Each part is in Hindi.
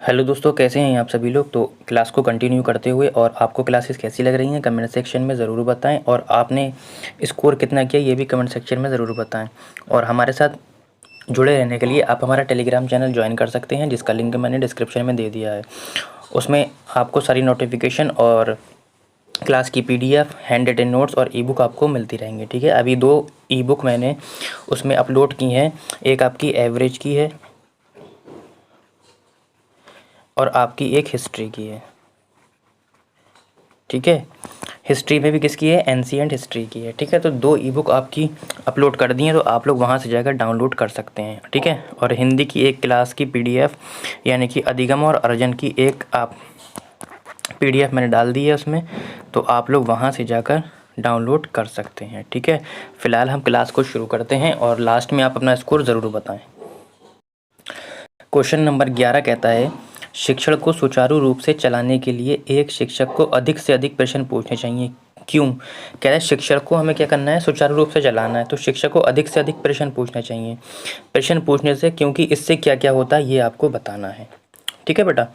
हेलो दोस्तों, कैसे हैं आप सभी लोग। तो क्लास को कंटिन्यू करते हुए और आपको क्लासेस कैसी लग रही हैं कमेंट सेक्शन में ज़रूर बताएं, और आपने स्कोर कितना किया ये भी कमेंट सेक्शन में ज़रूर बताएं। और हमारे साथ जुड़े रहने के लिए आप हमारा टेलीग्राम चैनल ज्वाइन कर सकते हैं, जिसका लिंक मैंने डिस्क्रिप्शन में दे दिया है। उसमें आपको सारी नोटिफिकेशन और क्लास की PDF, हैंड रिटन नोट्स और ई बुक आपको मिलती रहेंगी। ठीक है, अभी 2 ई बुक मैंने उसमें अपलोड की हैं। एक आपकी एवरेज की है और आपकी एक हिस्ट्री की है। ठीक है, हिस्ट्री में भी किसकी है, एंशिएंट हिस्ट्री की है। ठीक है, तो 2 ई बुक आपकी अपलोड कर दी हैं, तो आप लोग वहाँ से जाकर डाउनलोड कर सकते हैं। ठीक है, और हिंदी की एक क्लास की PDF यानी कि अधिगम और अर्जन की एक आप PDF मैंने डाल दी है उसमें, तो आप लोग वहाँ से जाकर डाउनलोड कर सकते हैं। ठीक है, फ़िलहाल हम क्लास को शुरू करते हैं और लास्ट में आप अपना स्कोर ज़रूर बताएं। क्वेश्चन नंबर 11 कहता है, शिक्षण को सुचारू रूप से चलाने के लिए एक शिक्षक को अधिक से अधिक प्रश्न पूछने चाहिए। क्यों? कह रहा है शिक्षण को हमें क्या करना है, सुचारू रूप से चलाना है, तो शिक्षक को अधिक से अधिक प्रश्न पूछना चाहिए। प्रश्न पूछने से, क्योंकि इससे क्या क्या होता है ये आपको बताना है। ठीक है बेटा,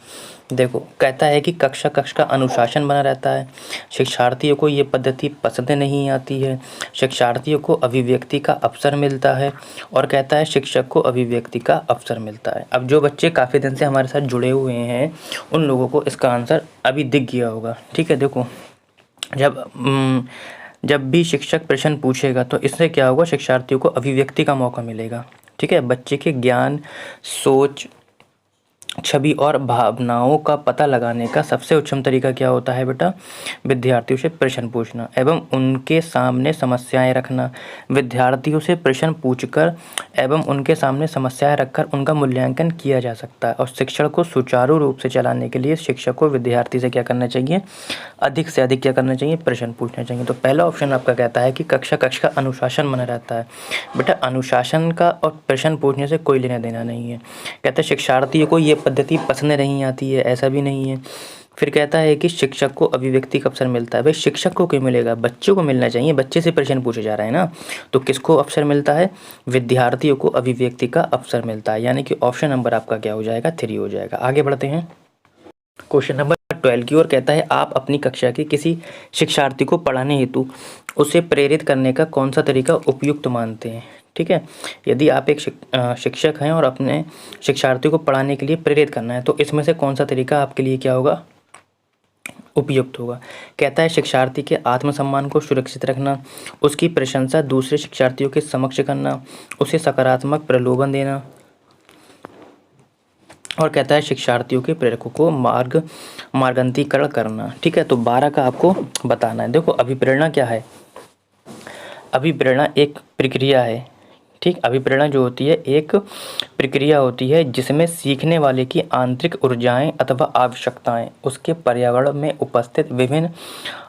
देखो कहता है कि कक्षा का अनुशासन बना रहता है, शिक्षार्थियों को ये पद्धति पसंद नहीं आती है, शिक्षार्थियों को अभिव्यक्ति का अवसर मिलता है, और कहता है शिक्षक को अभिव्यक्ति का अवसर मिलता है। अब जो बच्चे काफ़ी दिन से हमारे साथ जुड़े हुए हैं उन लोगों को इसका आंसर अभी दिख गया होगा। ठीक है, देखो जब भी शिक्षक प्रश्न पूछेगा तो इससे क्या होगा, शिक्षार्थियों को अभिव्यक्ति का मौका मिलेगा। ठीक है, बच्चे के ज्ञान, सोच, छवि और भावनाओं का पता लगाने का सबसे उत्तम तरीका क्या होता है बेटा, विद्यार्थियों से प्रश्न पूछना एवं उनके सामने समस्याएं रखना। विद्यार्थियों से प्रश्न पूछकर एवं उनके सामने समस्याएं रखकर उनका मूल्यांकन किया जा सकता है। और शिक्षण को सुचारू रूप से चलाने के लिए शिक्षक को विद्यार्थी से क्या करना चाहिए, अधिक से अधिक क्या करना चाहिए, प्रश्न पूछना चाहिए। तो पहला ऑप्शन आपका कहता है कि कक्षा का अनुशासन बना रहता है। बेटा अनुशासन का और प्रश्न पूछने से कोई लेना देना नहीं है। कहता है शिक्षार्थियों को ये पद्धति पसंद नहीं आती है, ऐसा भी नहीं है। फिर कहता है कि शिक्षक को अभिव्यक्ति का अवसर मिलता है। भाई शिक्षक को क्यों मिलेगा, बच्चों को मिलना चाहिए, बच्चे से प्रश्न पूछे जा रहे हैं ना। तो किसको अवसर मिलता है, विद्यार्थियों को अभिव्यक्ति का अवसर मिलता है, यानी कि ऑप्शन नंबर आपका क्या हो जाएगा, 3 हो जाएगा। आगे बढ़ते हैं क्वेश्चन नंबर 12 की ओर। कहता है आप अपनी कक्षा के किसी शिक्षार्थी को पढ़ाने हेतु उसे प्रेरित करने का कौन सा तरीका उपयुक्त मानते हैं। ठीक है, यदि आप एक शिक्षक हैं और अपने शिक्षार्थी को पढ़ाने के लिए प्रेरित करना है तो इसमें से कौन सा तरीका आपके लिए क्या होगा, उपयुक्त होगा। कहता है शिक्षार्थी के आत्मसम्मान को सुरक्षित रखना, उसकी प्रशंसा दूसरे शिक्षार्थियों के समक्ष करना, उसे सकारात्मक प्रलोभन देना, और कहता है शिक्षार्थियों के प्रेरकों को मार्गान्तीकरण करना। ठीक है, तो 12 का आपको बताना है। देखो अभिप्रेरणा क्या है, अभिप्रेरणा एक प्रक्रिया है। ठीक, अभिप्रेरणा जो होती है एक प्रक्रिया होती है जिसमें सीखने वाले की आंतरिक ऊर्जाएं अथवा आवश्यकताएं उसके पर्यावरण में उपस्थित विभिन्न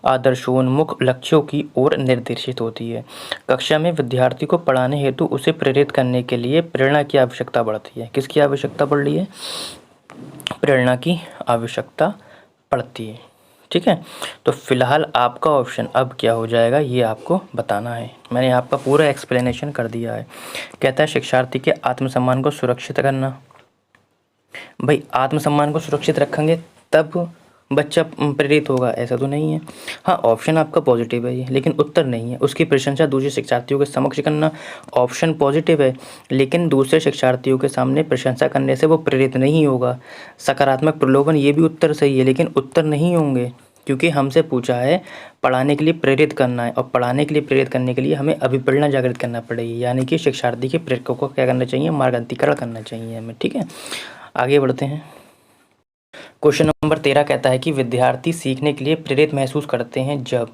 आदर्शोन्मुख लक्ष्यों की ओर निर्देशित होती है। कक्षा में विद्यार्थी को पढ़ाने हेतु उसे प्रेरित करने के लिए प्रेरणा की आवश्यकता बढ़ती है। किसकी आवश्यकता पड़ रही है, प्रेरणा की आवश्यकता पड़ती है। ठीक है, तो फिलहाल आपका ऑप्शन अब क्या हो जाएगा ये आपको बताना है। मैंने आपका पूरा एक्सप्लेनेशन कर दिया है। कहता है शिक्षार्थी के आत्मसम्मान को सुरक्षित करना। भाई आत्मसम्मान को सुरक्षित रखेंगे तब बच्चा प्रेरित होगा, ऐसा तो नहीं है। हाँ, ऑप्शन आपका पॉजिटिव है ये, लेकिन उत्तर नहीं है। उसकी प्रशंसा दूसरे शिक्षार्थियों के समक्ष करना, ऑप्शन पॉजिटिव है, लेकिन दूसरे शिक्षार्थियों के सामने प्रशंसा करने से वो प्रेरित नहीं होगा। सकारात्मक प्रलोभन, ये भी उत्तर सही है, लेकिन उत्तर नहीं होंगे, क्योंकि हमसे पूछा है पढ़ाने के लिए प्रेरित करना है, और पढ़ाने के लिए प्रेरित करने के लिए हमें अभिप्रेरणा जागृत करना पड़ेगी, यानी कि शिक्षार्थी के प्रेरकों को क्या करना चाहिए, मार्गान्तीकरण करना चाहिए हमें। ठीक है, आगे बढ़ते हैं। क्वेश्चन नंबर 13 कहता है कि विद्यार्थी सीखने के लिए प्रेरित महसूस करते हैं जब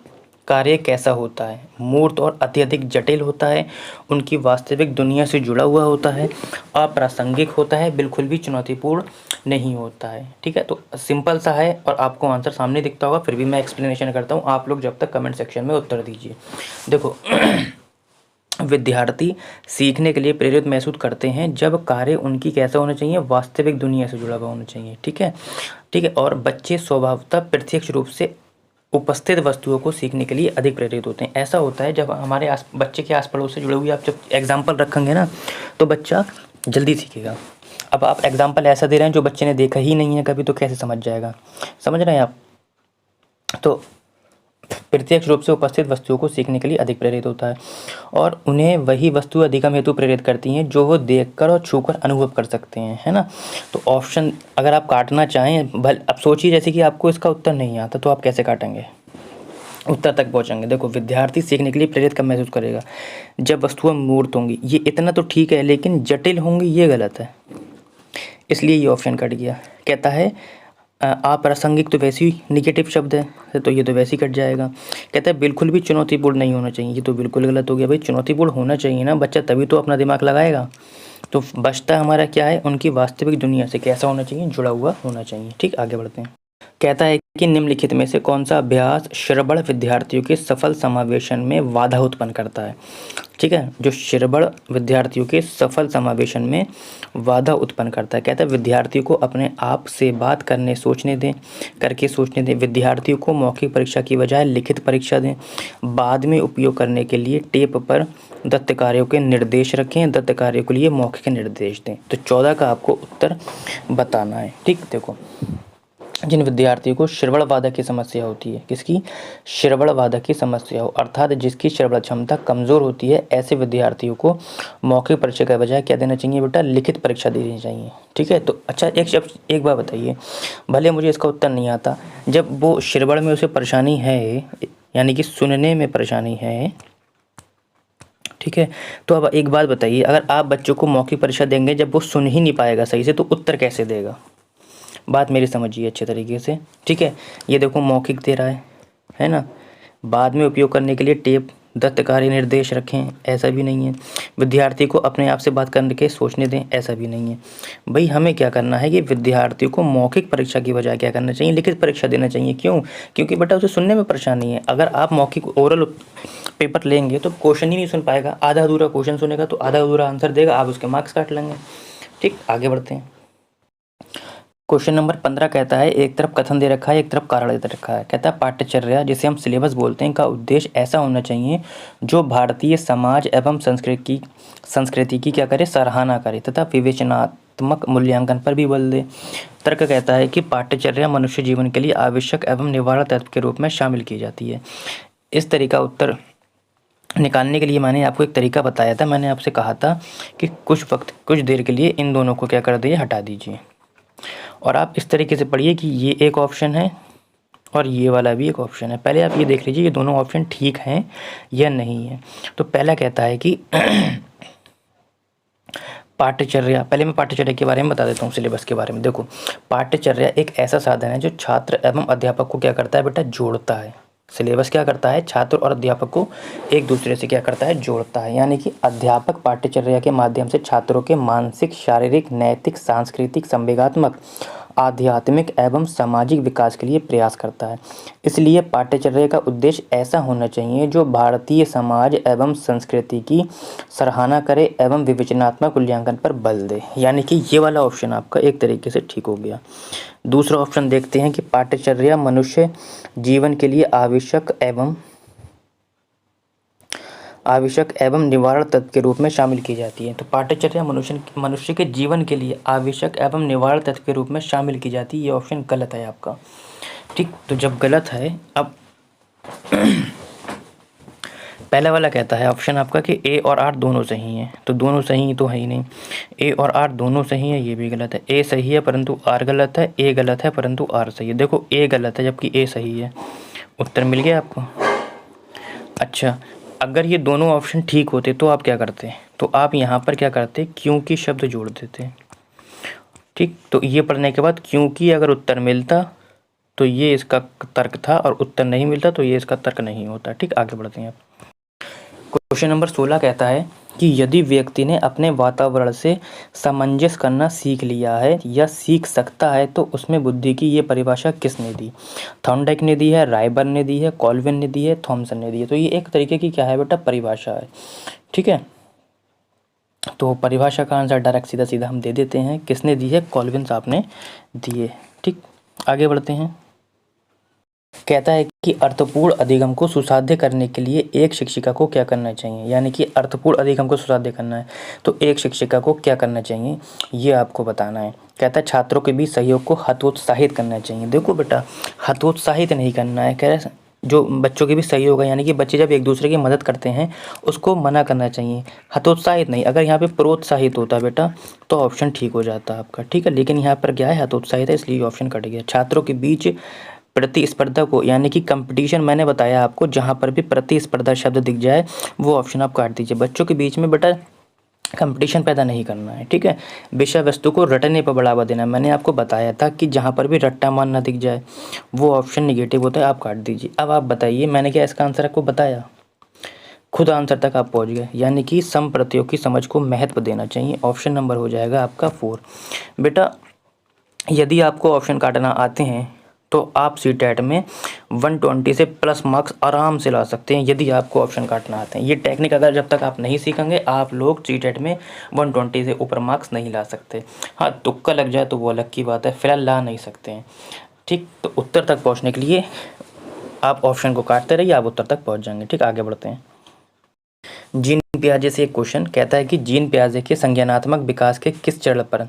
कार्य कैसा होता है, मूर्त और अत्यधिक जटिल होता है, उनकी वास्तविक दुनिया से जुड़ा हुआ होता है, अप्रासंगिक होता है, बिल्कुल भी चुनौतीपूर्ण नहीं होता है। ठीक है, तो सिंपल सा है और आपको आंसर सामने दिखता होगा, फिर भी मैं एक्सप्लेनेशन करता हूँ, आप लोग जब तक कमेंट सेक्शन में उत्तर दीजिए। देखो विद्यार्थी सीखने के लिए प्रेरित महसूस करते हैं जब कार्य उनकी कैसा होना चाहिए, वास्तविक दुनिया से जुड़ा हुआ होना चाहिए। ठीक है, ठीक है, और बच्चे स्वभावतः प्रत्यक्ष रूप से उपस्थित वस्तुओं को सीखने के लिए अधिक प्रेरित होते हैं। ऐसा होता है जब हमारे बच्चे के आस पड़ोस से जुड़े हुए आप जब एग्जाम्पल रखेंगे ना तो बच्चा जल्दी सीखेगा। अब आप एग्जाम्पल ऐसा दे रहे हैं जो बच्चे ने देखा ही नहीं है कभी, तो कैसे समझ जाएगा? समझ रहे हैं आप? तो प्रत्यक्ष रूप से उपस्थित वस्तुओं को सीखने के लिए अधिक प्रेरित होता है, और उन्हें वही वस्तु अधिगम हेतु प्रेरित करती हैं जो वो देखकर और छूकर अनुभव कर सकते हैं, है ना? तो ऑप्शन अगर आप काटना चाहें, अब सोचिए जैसे कि आपको इसका उत्तर नहीं आता, तो आप कैसे काटेंगे, उत्तर तक पहुंचेंगे? देखो, विद्यार्थी सीखने के लिए प्रेरित कब महसूस करेगा? जब वस्तुएं मूर्त होंगी। ये इतना तो ठीक है, लेकिन जटिल होंगी ये गलत है, इसलिए ये ऑप्शन कट गया। कहता है अप्रासंगिक तो वैसे ही निगेटिव शब्द है, तो ये तो वैसे ही कट जाएगा। कहता है बिल्कुल भी चुनौतीपूर्ण नहीं होना चाहिए, ये तो बिल्कुल गलत हो गया। भाई चुनौतीपूर्ण होना चाहिए ना, बच्चा तभी तो अपना दिमाग लगाएगा। तो बचता हमारा क्या है, उनकी वास्तविक दुनिया से कैसा होना चाहिए, जुड़ा हुआ होना चाहिए। ठीक, आगे बढ़ते हैं। कहता है कि निम्नलिखित में से कौन सा अभ्यास श्रवण विद्यार्थियों के सफल समावेशन में बाधा उत्पन्न करता है? ठीक है, जो श्रवण विद्यार्थियों के सफल समावेशन में बाधा उत्पन्न करता है। कहता है विद्यार्थियों को अपने आप से बात करके सोचने दें। विद्यार्थियों को मौखिक परीक्षा की बजाय लिखित परीक्षा दें। बाद में उपयोग करने के लिए टेप पर दत्त कार्यों के निर्देश रखें। दत्त कार्यों के लिए मौखिक निर्देश दें। तो 14 का आपको उत्तर बताना है। ठीक, देखो, जिन विद्यार्थियों को श्रवण बाधा की समस्या होती है, किसकी? श्रवण बाधा की समस्या हो, अर्थात जिसकी श्रवण क्षमता कमज़ोर होती है, ऐसे विद्यार्थियों को मौखिक परीक्षा के बजाय क्या देना चाहिए बेटा? लिखित परीक्षा देनी चाहिए। ठीक है, तो अच्छा एक बार बताइए, भले मुझे इसका उत्तर नहीं आता, जब वो श्रवण में उसे परेशानी है, यानी कि सुनने में परेशानी है, ठीक है, तो अब एक बात बताइए, अगर आप बच्चों को मौखिक परीक्षा देंगे, जब वो सुन ही नहीं पाएगा सही से, तो उत्तर कैसे देगा? बात मेरी समझिए अच्छे तरीके से। ठीक है, ये देखो मौखिक दे रहा है ना? बाद में उपयोग करने के लिए टेप दत्त कार्य निर्देश रखें, ऐसा भी नहीं है। विद्यार्थी को अपने आप से बात करके सोचने दें, ऐसा भी नहीं है। भाई हमें क्या करना है कि विद्यार्थियों को मौखिक परीक्षा की बजाय क्या करना चाहिए? लिखित परीक्षा देना चाहिए। क्यों? क्योंकि बेटा उसे सुनने में परेशानी है। अगर आप मौखिक ओरल पेपर लेंगे तो क्वेश्चन ही नहीं सुन पाएगा, आधा अधूरा क्वेश्चन सुनेगा तो आधा अधूरा आंसर देगा, आप उसके मार्क्स काट लेंगे। ठीक, आगे बढ़ते हैं। क्वेश्चन नंबर 15 कहता है, एक तरफ कथन दे रखा है, एक तरफ कारण दे रखा है। कहता है पाठ्यचर्या, जिसे हम सिलेबस बोलते हैं, का उद्देश्य ऐसा होना चाहिए जो भारतीय समाज एवं संस्कृति की क्या करे? सराहना करे तथा विवेचनात्मक मूल्यांकन पर भी बल दे। तर्क कहता है कि पाठ्यचर्या मनुष्य जीवन के लिए आवश्यक एवं निवारक तत्व के रूप में शामिल की जाती है। इस तरीका उत्तर निकालने के लिए मैंने आपको एक तरीका बताया था। मैंने आपसे कहा था कि कुछ देर के लिए इन दोनों को क्या कर दीजिए, हटा दीजिए, और आप इस तरीके से पढ़िए कि ये एक ऑप्शन है और ये वाला भी एक ऑप्शन है। पहले आप ये देख लीजिए ये दोनों ऑप्शन ठीक हैं या नहीं है। तो पहला कहता है कि पाठ्यचर्या, पहले मैं पाठ्यचर्या के बारे में बता देता हूँ, सिलेबस के बारे में। देखो, पाठ्यचर्या एक ऐसा साधन है जो छात्र एवं अध्यापक को क्या करता है बेटा? जोड़ता है। सिलेबस क्या करता है? छात्र और अध्यापक को एक दूसरे से क्या करता है? जोड़ता है। यानी कि अध्यापक पाठ्यचर्या के माध्यम से छात्रों के मानसिक, शारीरिक, नैतिक, सांस्कृतिक, संवेगात्मक, आध्यात्मिक एवं सामाजिक विकास के लिए प्रयास करता है। इसलिए पाठ्यचर्या का उद्देश्य ऐसा होना चाहिए जो भारतीय समाज एवं संस्कृति की सराहना करे एवं विवेचनात्मक मूल्यांकन पर बल दे। यानी कि ये वाला ऑप्शन आपका एक तरीके से ठीक हो गया। दूसरा ऑप्शन देखते हैं कि पाठ्यचर्या मनुष्य जीवन के लिए आवश्यक एवं निवारण तत्व के रूप में शामिल की जाती है। तो पाठ्यचर्या मनुष्य के जीवन के लिए आवश्यक एवं निवारण तत्व के रूप में शामिल की जाती है। ये ऑप्शन गलत है आपका। ठीक, तो जब गलत है, अब पहला वाला कहता है ऑप्शन आपका कि ए और आर दोनों सही हैं। तो दोनों सही तो है ही नहीं, ए और आर दोनों सही है, ये भी गलत है। ए सही है परंतु आर गलत है, ए गलत है परंतु आर सही है। देखो, ए गलत है जबकि ए सही है। उत्तर मिल गया आपको। अच्छा, अगर ये दोनों ऑप्शन ठीक होते तो आप क्या करते? तो आप यहाँ पर क्या करते? क्योंकि शब्द जोड़ देते। ठीक, तो ये पढ़ने के बाद क्योंकि अगर उत्तर मिलता तो ये इसका तर्क था, और उत्तर नहीं मिलता तो ये इसका तर्क नहीं होता। ठीक, आगे बढ़ते हैं आप। क्वेश्चन नंबर 16 कहता है कि यदि व्यक्ति ने अपने वातावरण से सामंजस्य करना सीख लिया है या सीख सकता है तो उसमें बुद्धि की ये परिभाषा किसने दी? थॉर्नडाइक ने दी है, रायबर्न ने दी है, कॉल्विन ने दी है, थॉमसन ने दी है। तो ये एक तरीके की क्या है बेटा? परिभाषा है। ठीक है, तो परिभाषा का आंसर डायरेक्ट सीधा सीधा हम दे देते हैं। किसने दी है? कॉल्विन साहब ने दी है। ठीक, आगे बढ़ते हैं। कहता है कि अर्थपूर्ण अधिगम को सुसाध्य करने के लिए एक शिक्षिका को क्या करना चाहिए, यानी कि अर्थपूर्ण अधिगम को सुसाध्य करना है तो एक शिक्षिका को क्या करना चाहिए ये आपको बताना है। कहता है छात्रों के बीच सहयोग को हतोत्साहित करना चाहिए। देखो बेटा, हतोत्साहित नहीं करना है, कह रहे जो बच्चों के भी सहयोग है, यानी कि बच्चे जब एक दूसरे की मदद करते हैं उसको मना करना चाहिए, हतोत्साहित नहीं। अगर यहाँ पे प्रोत्साहित होता बेटा तो ऑप्शन ठीक हो जाता आपका, ठीक है, लेकिन यहाँ पर क्या है, हतोत्साहित है, इसलिए ऑप्शन कट गया। छात्रों के बीच प्रतिस्पर्धा को, यानी कि कंपटीशन, मैंने बताया आपको, जहाँ पर भी प्रतिस्पर्धा शब्द दिख जाए वो ऑप्शन आप काट दीजिए। बच्चों के बीच में बेटा कंपटीशन पैदा नहीं करना है, ठीक है। विषय वस्तु को रटने पर बढ़ावा देना, मैंने आपको बताया था कि जहाँ पर भी रट्टा मान ना दिख जाए वो ऑप्शन निगेटिव होता है, आप काट दीजिए। अब आप बताइए, मैंने क्या इसका आंसर आपको बताया, खुद आंसर तक आप पहुँच गए, यानी कि समप्रत्ययों की समझ को महत्व देना चाहिए। ऑप्शन नंबर हो जाएगा आपका 4। बेटा यदि आपको ऑप्शन काटना आते हैं तो आप सीटेट में 120 से प्लस मार्क्स आराम से ला सकते हैं, यदि आपको ऑप्शन काटना आते हैं। ये टेक्निक अगर जब तक आप नहीं सीखेंगे आप लोग सीटेट में 120 से ऊपर मार्क्स नहीं ला सकते। हाँ, तुक्का लग जाए तो वो अलग की बात है, फिलहाल ला नहीं सकते हैं, ठीक। तो उत्तर तक पहुँचने के लिए आप ऑप्शन को काटते रहिए, आप उत्तर तक पहुँच जाएंगे, ठीक। आगे बढ़ते हैं। जीन पियाजे से एक क्वेश्चन कहता है कि जीन पियाजे के संज्ञानात्मक विकास के किस चरण पर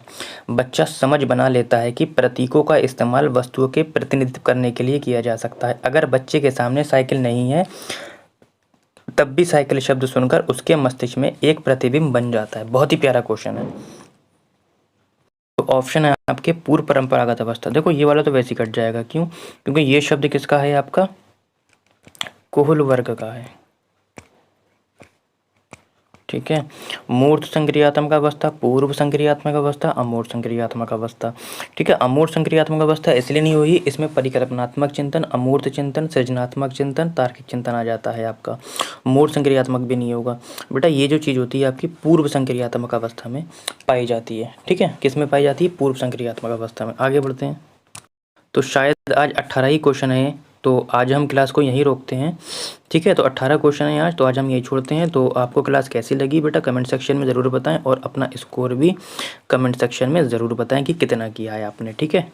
बच्चा समझ बना लेता है कि प्रतीकों का इस्तेमाल वस्तुओं के प्रतिनिधित्व करने के लिए किया जा सकता है। अगर बच्चे के सामने साइकिल नहीं है तब भी साइकिल शब्द सुनकर उसके मस्तिष्क में एक प्रतिबिंब बन जाता है। बहुत ही प्यारा क्वेश्चन है। तो ऑप्शन है आपके पूर्व परंपरागत अवस्था। देखो ये वाला तो वैसे ही कट जाएगा, क्यों, क्योंकि ये शब्द किसका है, आपका कोहल वर्ग का है, ठीक है। मूर्त संक्रियात्मक अवस्था, पूर्व संक्रियात्मक अवस्था, अमूर्त संक्रियात्मक अवस्था, ठीक है। अमूर्त संक्रियात्मक अवस्था इसलिए नहीं हुई, इसमें परिकल्पनात्मक चिंतन, अमूर्त चिंतन, सृजनात्मक चिंतन, तार्किक चिंतन आ जाता है आपका। मूर्त संक्रियात्मक भी नहीं होगा बेटा। ये जो चीज़ होती है आपकी पूर्व संक्रियात्मक अवस्था में पाई जाती है, ठीक है। किस में पाई जाती है, पूर्व संक्रियात्मक अवस्था में। आगे बढ़ते हैं। तो शायद आज 18 ही क्वेश्चन है, तो आज हम क्लास को यहीं रोकते हैं, ठीक है। तो 18 क्वेश्चन है आज, तो आज हम यही छोड़ते हैं। तो आपको क्लास कैसी लगी बेटा कमेंट सेक्शन में ज़रूर बताएं, और अपना स्कोर भी कमेंट सेक्शन में ज़रूर बताएं कि कितना किया है आपने, ठीक है।